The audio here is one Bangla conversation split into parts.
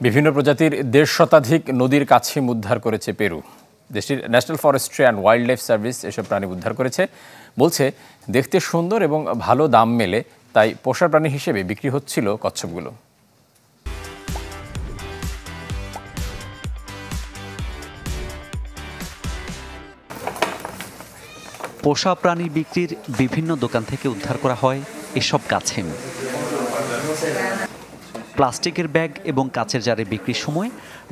বিভিন্ন প্রজাতির ১.৫ শতাধিক নদীর কাছিম উদ্ধার করেছে পেরু। দেশটির national forestry and wild life service এসব প্রাণী উদ্ধার করেছে। বলছে দেখতে সুন্দর এবং ভালো দাম মেলে, তাই পোষা প্রাণী হিসেবে বিক্রি হচ্ছিল কচ্ছপগুলো। পোষা প্রাণী বিক্রির বিভিন্ন দোকান থেকে উদ্ধার করা হয় এসব কাছিম। প্লাস্টিকের ব্যাগ এবং কাচের জারে বিক্রির সময়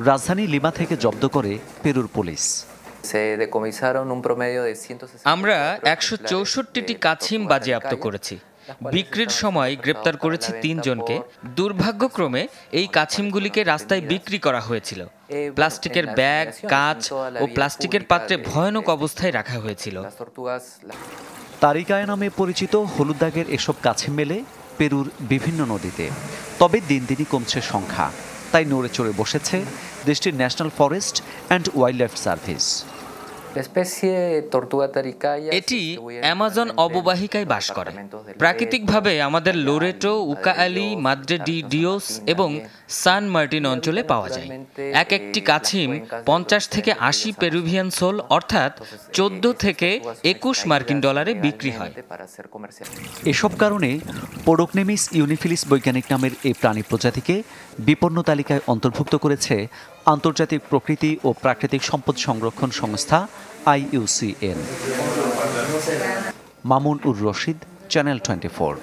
রাজধানী লিমা থেকে জব্দ করে পেরুর পুলিশ। আমরা ১৬৪টি কাছিম বাজেয়াপ্ত করেছি। বিক্রির সময় গ্রেপ্তার করেছি ৩ জনকে। দুর্ভাগ্যক্রমে এই কাছিমগুলিকে রাস্তায় বিক্রি করা হয়েছিল। প্লাস্টিকের ব্যাগ, কাঁচ ও প্লাস্টিকের পাত্রে ভয়ানক অবস্থায় রাখা হয়েছিল। তারিকায় নামে পরিচিত হলুদ দাগের এসব কাছিম মেলে পেরুর বিভিন্ন নদীতে। তবে দিন দিনই কমছে সংখ্যা, তাই নড়ে চড়ে বসেছে দেশটির national forest and wild life service. এটি অ্যামাজন অববাহিকায় বাস করে। প্রাকৃতিকভাবে আমাদের লোরেটো, উকাআলি, মাদ্রে ডি ডিওস এবং সান মার্টিন অঞ্চলে পাওয়া যায়। একটি কাছিম ৫০ থেকে ৮০ পেরুভিয়ান সোল অর্থাৎ ১৪ থেকে ২১ মার্কিন ডলারে বিক্রি হয়। এসব কারণে পোডোকনেমিস ইউনিফিলিস বৈজ্ঞানিক নামের এই প্রাণী প্রজাতিকে বিপন্ন তালিকায় অন্তর্ভুক্ত করেছে আন্তর্জাতিক প্রকৃতি ও প্রাকৃতিক সম্পদ সংরক্ষণ সংস্থা IUCN। মামুন উর রশিদ, চ্যানেল 24।